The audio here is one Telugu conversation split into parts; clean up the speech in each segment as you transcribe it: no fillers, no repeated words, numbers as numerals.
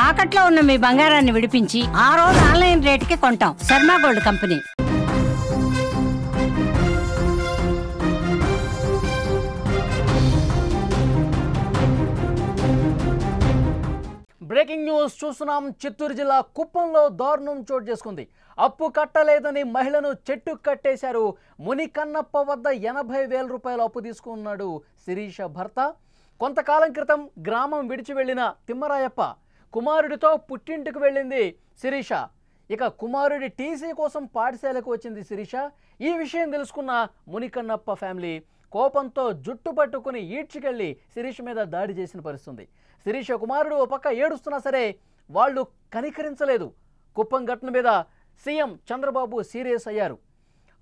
తాకట్లో ఉన్న మీ బంగారాన్ని విడిపించి ఆ రోజు ఆన్లైన్ రేటుకి కొంటాం. Sharma gold company. Breaking news చూస్తున్నాం. చిత్తూరు జిల్లా కుప్పంలో దారుణం చోటు చేసుకుంది. అప్పు కట్టలేదని మహిళను చెట్టుకు కట్టేశారు. మునికన్నప్ప వద్ద 80,000 రూపాయలు అప్పు తీసుకున్నాడు శిరీష భర్త. కొంతకాలం క్రితం గ్రామం విడిచి వెళ్లిన తిమ్మరాయప్ప కుమారుడితో పుట్టింటికి వెళ్ళింది శిరీష. ఇక కుమారుడి టీసీ కోసం పాఠశాలకు వచ్చింది శిరీష. ఈ విషయం తెలుసుకున్న మునికన్నప్ప ఫ్యామిలీ కోపంతో జుట్టు పట్టుకుని ఈడ్చుకెళ్లి శిరీష మీద దాడి చేసిన పరిస్థితుంది. శిరీష కుమారుడు ఓ పక్క ఏడుస్తున్నా సరే వాళ్ళు కనికరించలేదు. కుప్పం ఘటన మీద సీఎం చంద్రబాబు సీరియస్ అయ్యారు.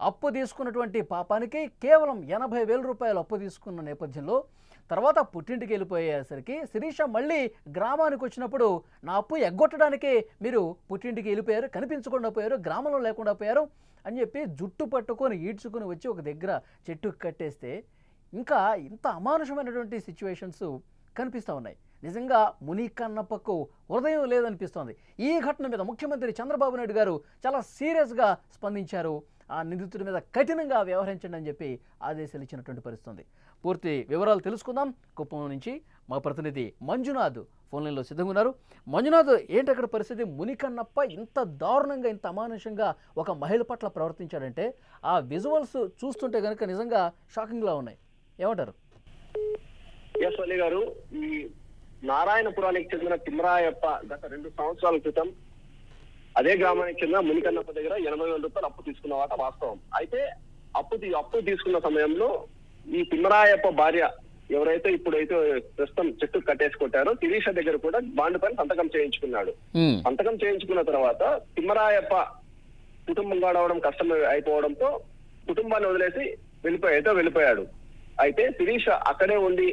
అప్పు తీసుకున్నటువంటి పాపానికి కేవలం 80,000 రూపాయలు అప్పు తీసుకున్న నేపథ్యంలో తర్వాత పుట్టింటికి వెళ్ళిపోయేసరికి శిరీష మళ్ళీ గ్రామానికి వచ్చినప్పుడు నా అప్పు ఎగ్గొట్టడానికే మీరు పుట్టింటికి వెళ్ళిపోయారు, కనిపించకుండా పోయారు, గ్రామంలో లేకుండా పోయారు అని చెప్పి జుట్టు పట్టుకొని ఈడ్చుకుని వచ్చి ఒక దగ్గర చెట్టుకు కట్టేస్తే ఇంకా ఇంత అమానుషమైనటువంటి సిచ్యువేషన్స్ కనిపిస్తూ ఉన్నాయి. నిజంగా మునికన్నప్పకు హృదయం లేదనిపిస్తోంది. ఈ ఘటన మీద ముఖ్యమంత్రి చంద్రబాబు నాయుడు గారు చాలా సీరియస్గా స్పందించారు. ఆ నిందితుడి మీద కఠినంగా వ్యవహరించండి అని చెప్పి ఆదేశాలు ఇచ్చినటువంటి పరిస్థితుంది. పూర్తి వివరాలు తెలుసుకుందాం. కుప్పం నుంచి మా ప్రతినిధి మంజునాథ్ ఫోన్ లైన్లో సిద్ధంగా ఉన్నారు. మంజునాథ్, ఏంటి అక్కడ పరిస్థితి? మునికన్నప్ప ఇంత దారుణంగా ఇంత అమానుషంగా ఒక మహిళ పట్ల ప్రవర్తించాడంటే ఆ విజువల్స్ చూస్తుంటే కనుక నిజంగా షాకింగ్లా ఉన్నాయి. ఏమంటారు? ఎస్ అలీ గారు, ఈ నారాయణపురానికి చెందిన తిమ్మరాయప్ప గత 2 సంవత్సరాల క్రితం అదే గ్రామానికి చెందిన మునికన్నప్ప దగ్గర 80,000 రూపాయలు అప్పు తీసుకున్నమాట వాస్తవం. అయితే అప్పు తీసుకున్న సమయంలో ఈ తిమ్మరాయప్ప భార్య ఎవరైతే ఇప్పుడైతే ప్రస్తుతం చెట్టు కట్టేసి కొట్టారో శిరీష దగ్గర కూడా బాండ్ పైన సంతకం చేయించుకున్నాడు. సంతకం చేయించుకున్న తర్వాత తిమ్మరాయప్ప కుటుంబం గడవడం కష్టం అయిపోవడంతో కుటుంబాన్ని వదిలేసి వెళ్ళిపోయాడు. అయితే శిరీష అక్కడే ఉండి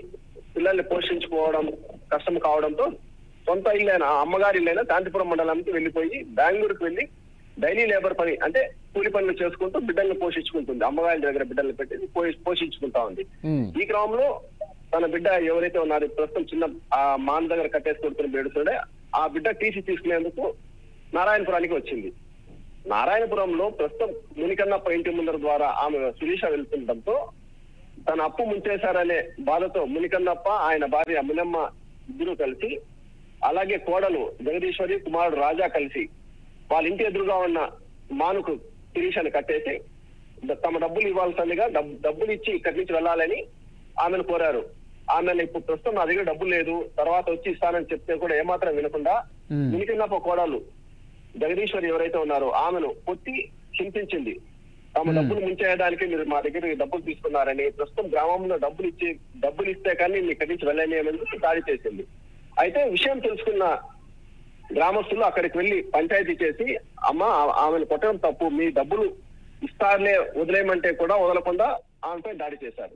పిల్లల్ని పోషించుకోవడం కష్టం కావడంతో సొంత ఇల్లైన అమ్మగారి ఇల్లైన శాంతిపురం మండలానికి వెళ్ళిపోయి బెంగళూరుకు వెళ్ళి డైలీ లేబర్ పని అంటే కూలి పనులు చేసుకుంటూ బిడ్డల్ని పోషించుకుంటుంది. అమ్మగారి దగ్గర బిడ్డల్ని పెట్టి పోషించుకుంటా ఉంది. ఈ క్రమంలో తన బిడ్డ ఎవరైతే ఉన్నారు ప్రస్తుతం చిన్న ఆ మాన్ దగ్గర కట్టేసి కొడుకుని బేడుతుండే ఆ బిడ్డ టీసీ తీసుకునేందుకు నారాయణపురానికి వచ్చింది. నారాయణపురంలో ప్రస్తుతం మునికన్నప్ప ఇంటి ముందర ద్వారా ఆమె శిరీష వెళ్తుండటంతో తన అప్పు ముంచేశారనే బాధతో మునికన్నప్ప ఆయన భార్య మునమ్మ ఇద్దరు కలిసి అలాగే కోడలు జగదీశ్వరి కుమారుడు రాజా కలిసి వాళ్ళ ఇంటి ఎదురుగా ఉన్న మానుకు శిరీషని కట్టేసి తమ డబ్బులు ఇవ్వాల్సిందిగా డబ్బులు ఇచ్చి ఇక్కడి నుంచి వెళ్ళాలని ఆమెను కోరారు. ఆమెను ఇప్పుడు ప్రస్తుతం నా దగ్గర డబ్బులు లేదు, తర్వాత వచ్చి ఇస్తానని చెప్తే కూడా ఏమాత్రం వినకుండా మునికన్నప్ప కోడలు జగదీశ్వరి ఎవరైతే ఉన్నారో ఆమెను కొట్టి చింతించింది. తమ డబ్బులు ముంచేయడానికి మీరు మా దగ్గర డబ్బులు తీసుకున్నారని, ప్రస్తుతం గ్రామంలో డబ్బులు ఇస్తే కానీ ఇక్కడి నుంచి వెళ్ళని దాడి చేసింది. అయితే విషయం తెలుసుకున్న గ్రామస్తులు అక్కడికి వెళ్లి పంచాయతీ చేసి అమ్మ ఆమెను కొట్టడం తప్పు, మీ డబ్బులు ఇస్తారులే వదిలేయమంటే కూడా వదలకుండా ఆమెపై దాడి చేశారు.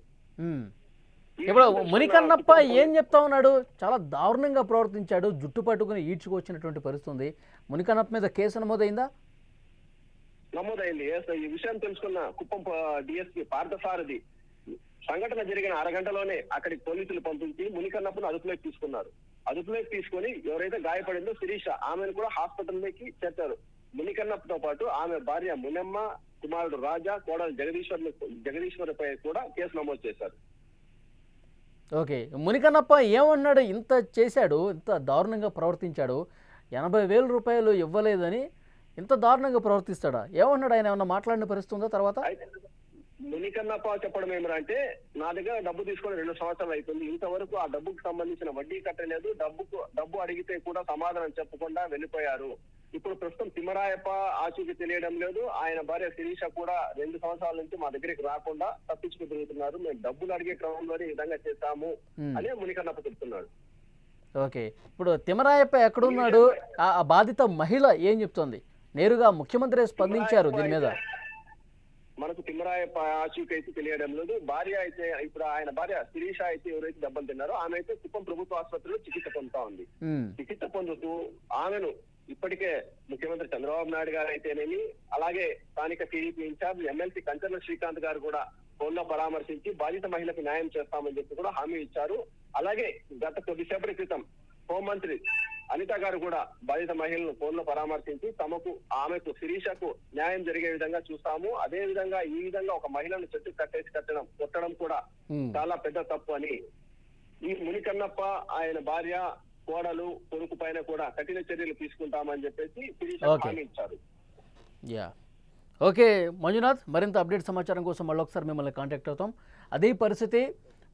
ఇప్పుడు మునికన్నప్ప ఏం చెప్తా ఉన్నాడు? చాలా దారుణంగా ప్రవర్తించాడు, జుట్టు పట్టుకుని ఈడ్చుకొచ్చినటువంటి పరిస్థితి. మునికన్నప్ప మీద కేసు నమోదైందా? నమోదైంది. ఈ విషయం తెలుసుకున్న కుప్పం డిఎస్పీ పార్థసారథి సంఘటన జరిగిన అరగంటలోనే అక్కడికి పోలీసులు పంపించి మునికన్నప్పను అదుపులోకి తీసుకున్నారు. అదుపులోకి తీసుకొని ఎవరైతే గాయపడిందో శిరీష ఆమెను కూడా హాస్పిటల్లోకి చేర్చారు. మునికన్నప్పతో పాటు ఆమె భార్య మునమ్మ, కుమారుడు రాజా, కోడలు జగదీశ్వరిపై కూడా కేసు నమోదు చేశారు. ఓకే, మునికన్నప్ప ఏమన్నాడు? ఇంత చేశాడు, ఇంత దారుణంగా ప్రవర్తించాడు, 80,000 రూపాయలు ఇవ్వలేదని ఇంత దారుణంగా ప్రవర్తిస్తాడా? ఏమన్నాడు ఆయన? ఏమన్నా మాట్లాడిన పరిస్థితి ఉందా? తర్వాత మునికన్నప్ప చెప్పడం ఏమంటే నా దగ్గర డబ్బు తీసుకొని 2 సంవత్సరాలు అవుతుంది, ఇంతవరకు ఆ డబ్బుకు సంబంధించిన వడ్డీ కట్టలేదు, డబ్బు అడిగితే కూడా సమాధానం చెప్పకుండా వెళ్ళిపోయారు. ఇప్పుడు ప్రస్తుతం తిమ్మరాయప్ప ఆచూకీ తెలియడం లేదు, ఆయన భార్య శిరీష కూడా 2 సంవత్సరాల నుంచి మా దగ్గరికి రాకుండా తప్పించుకు తిరుగుతున్నారు, మేము డబ్బులు అడిగే క్రమంలోనే ఈ విధంగా చేశాము అని మునికన్నప్ప చెప్తున్నాడు. ఓకే, ఇప్పుడు తిమ్మరాయప్ప ఎక్కడున్నాడు? ఆ బాధిత మహిళ ఏం చెప్తోంది? నేరుగా ముఖ్యమంత్రి స్పందించారు దీని మీద. మనకు తిమ్మరాయప్ప ఆచూకీ అయితే తెలియడం లేదు. భార్య అయితే ఇప్పుడు ఆయన భార్య శిరీష అయితే ఎవరైతే దెబ్బలు తిన్నారో ఆమె అయితే కుప్పం ప్రభుత్వ ఆసుపత్రిలో చికిత్స పొందుతా ఉంది. చికిత్స పొందుతూ ఆమెను ఇప్పటికే ముఖ్యమంత్రి చంద్రబాబు నాయుడు గారు అయితేనేమి, అలాగే స్థానిక TDP in charge MLC Kancharla Srikanth garu కూడా ఫోన్లో పరామర్శించి బాధిత మహిళకు న్యాయం చేస్తామని చెప్పి కూడా హామీ ఇచ్చారు. అలాగే గత కొద్దిసేపటి క్రితం హోంమంత్రి అనిత గారు కూడా బాధిత మహిళలను ఫోన్ లో పరామర్శించి ఆమెకు శిరీషకు న్యాయం జరిగే విధంగా చూస్తాము, అదే విధంగా ఈ విధంగా ఒక మహిళను చెట్టు కట్టేసి కొట్టడం కూడా చాలా పెద్ద తప్పు అని ఈ మునికన్నప్ప ఆయన భార్య కోడలు కొడుకు పైన కూడా కఠిన చర్యలు తీసుకుంటామని చెప్పేసి శిరీష హామీ ఇచ్చారు. ఓకే మంజునాథ్, మరింత అప్డేట్ సమాచారం కోసం మళ్ళీ ఒకసారి మిమ్మల్ని కాంటాక్ట్ అవుతాం. అదే పరిస్థితి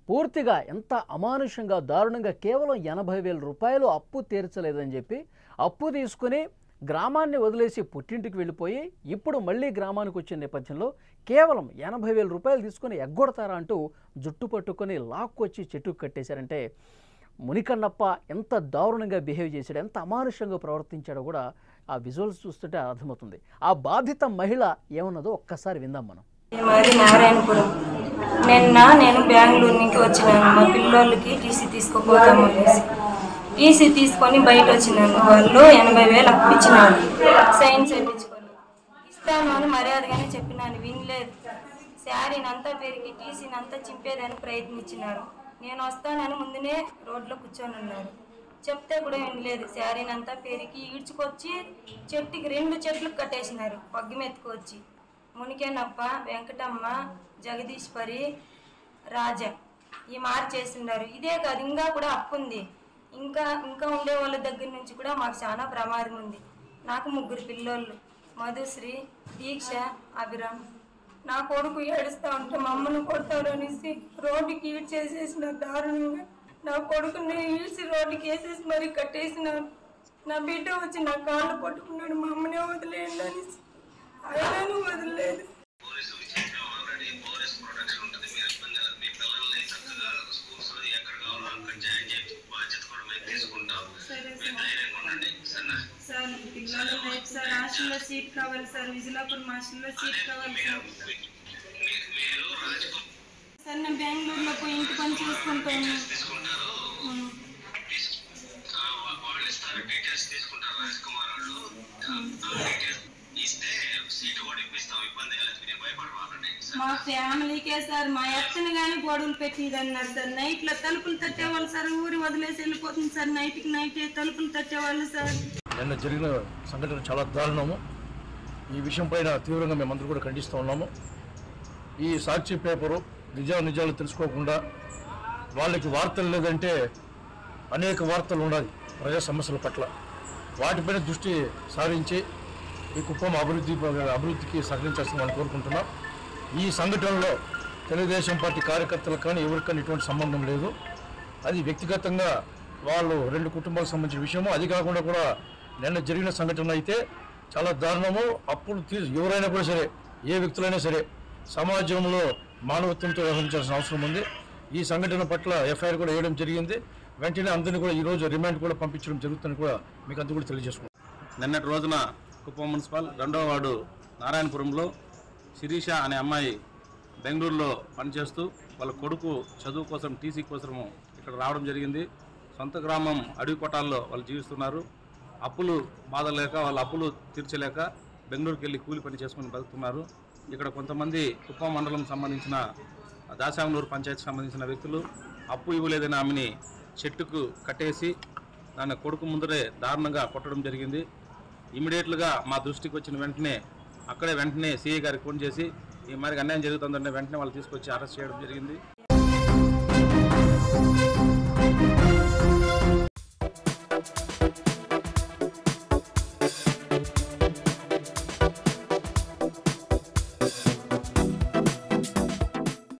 పూర్తిగా ఎంత అమానుషంగా దారుణంగా కేవలం 80,000 రూపాయలు అప్పు తీర్చలేదని చెప్పి అప్పు తీసుకుని గ్రామాన్ని వదిలేసి పుట్టింటికి వెళ్ళిపోయి ఇప్పుడు మళ్ళీ గ్రామానికి వచ్చిన నేపథ్యంలో కేవలం 80,000 రూపాయలు తీసుకొని ఎగ్గొడతారా అంటూ జుట్టు పట్టుకొని లాక్కొచ్చి చెట్టుకు కట్టేశారంటే మునికన్నప్ప ఎంత దారుణంగా బిహేవ్ చేశాడు, ఎంత అమానుషంగా ప్రవర్తించాడో కూడా ఆ విజువల్స్ చూస్తుంటే అర్థమవుతుంది. ఆ బాధిత మహిళ ఏమన్నదో ఒక్కసారి విందాం మనం. మాది నారాయణపురం. నేను బెంగళూరు నుంచి వచ్చినాను. మా పిల్లోళ్ళకి టీసీ తీసుకోపోతాము అనేసి టీసీ తీసుకొని బయట వచ్చినాను. వాళ్ళు 80,000 అప్పు ఇచ్చినాను, సైన్ చేయించుకొని ఇస్తాను అని మర్యాదగానే చెప్పినాను, వినలేదు. శారీనంతా పెరిగి టీసీనంతా చింపేదని ప్రయత్నించినారు. నేను వస్తానని ముందునే రోడ్లో కూర్చొని ఉన్నారు, చెప్తే కూడా వినలేదు. శారీనంతా పెరిగి ఈడ్చుకొచ్చి చెట్టుకి 2 చెట్లు కట్టేసినారు. పగ్గిమెత్తుకొచ్చి మునికన్నప్ప, వెంకటమ్మ, జగదీశ్వరి, రాజా ఈ మార్చేస్తున్నారు. ఇదే కాదు, ఇంకా కూడా అప్పు ఉంది. ఇంకా ఉండే వాళ్ళ దగ్గర నుంచి కూడా మాకు చాలా ప్రమాదం ఉంది. నాకు 3 పిల్లోళ్ళు, మధుశ్రీ, దీక్ష, అభిరామ్. నా కొడుకు ఏడుస్తూ ఉంటే మా అమ్మను కొడతారు అనేసి రోడ్డుకి ఈడ్చేసేసిన దారుణంగా నా కొడుకుని ఈడ్చి రోడ్డుకి వేసేసి మరీ కట్టేసినారు. నా బిడ్డ వచ్చి నా కాళ్ళు పట్టుకున్నాడు, మా అమ్మనే వదిలేయండి అనేసి. అయినా వదిలేదు. సార్ పిల్లలు రేపు సార్ హాస్టల్లో సీట్ కావాలి సార్, విజయలాపురం హాస్టల్లో సీట్ కావాలి సార్. సార్ నేను బెంగళూరులో పోయి ఇంటి పని చేసుకుంటాను. మా ఫ్యామిలీకే సార్, మా ఎత్తని కానీ గొడవలు పెట్టిదన్నారు సార్. నైట్లో తలుపులు తట్టేవాళ్ళు సార్, ఊరి వదిలేసి వెళ్ళిపోతుంది సార్. నైటే తలుపులు తట్టేవాళ్ళు సార్. నిన్న జరిగిన సంఘటన చాలా దారుణము. ఈ విషయం పైన తీవ్రంగా మేమందరూ కూడా ఖండిస్తూ ఉన్నాము. ఈ సాక్షి పేపరు నిజాలు తెలుసుకోకుండా వాళ్ళకి వార్తలు లేదంటే అనేక వార్తలు ఉండాలి ప్రజా సమస్యల పట్ల, వాటిపైన దృష్టి సారించి ఈ కుప్పం అభివృద్ధికి సహకరించాల్సిందని కోరుకుంటున్నాం. ఈ సంఘటనలో తెలుగుదేశం పార్టీ కార్యకర్తలకు కానీ ఎవరికైనా ఇటువంటి సంబంధం లేదు. అది వ్యక్తిగతంగా వాళ్ళు 2 కుటుంబాలకు సంబంధించిన విషయము. అది కాకుండా కూడా నిన్న జరిగిన సంఘటన అయితే చాలా దారుణము. అప్పుడు ఎవరైనా కూడా సరే, ఏ వ్యక్తులైనా సరే సమాజంలో మానవత్వంతో వ్యవహరించాల్సిన అవసరం ఉంది. ఈ సంఘటన పట్ల ఎఫ్ఐఆర్ కూడా వేయడం జరిగింది. వెంటనే అందరినీ కూడా ఈరోజు రిమాండ్ కూడా పంపించడం జరుగుతుందని కూడా మీకు అందరూ కూడా తెలియజేసుకున్నాం. నిన్నటి రోజున కుప్పం మున్సిపల్ 2వ వార్డు నారాయణపురంలో శిరీష అనే అమ్మాయి బెంగళూరులో పనిచేస్తూ వాళ్ళ కొడుకు చదువు కోసం టీసీ కోసము ఇక్కడ రావడం జరిగింది. సొంత గ్రామం అడవి కొట్టాల్లో వాళ్ళు జీవిస్తున్నారు. అప్పులు బాధలేక వాళ్ళ అప్పులు తీర్చలేక బెంగళూరుకి వెళ్ళి కూలి పని చేసుకుని బతుకుతున్నారు. ఇక్కడ కొంతమంది కుప్పం మండలం సంబంధించిన దాసాంగూరు పంచాయతీకి సంబంధించిన వ్యక్తులు అప్పు ఇవ్వలేదని ఆమెని చెట్టుకు కట్టేసి దాని కొడుకు ముందరే దారుణంగా కొట్టడం జరిగింది. ఇమీడియట్లుగా మా దృష్టికి వచ్చిన వెంటనే సిఐ గారికి ఫోన్ చేసి ఈ మరి అన్యాయం జరుగుతుందంటే వెంటనే వాళ్ళు తీసుకొచ్చి అరెస్ట్ చేయడం జరిగింది.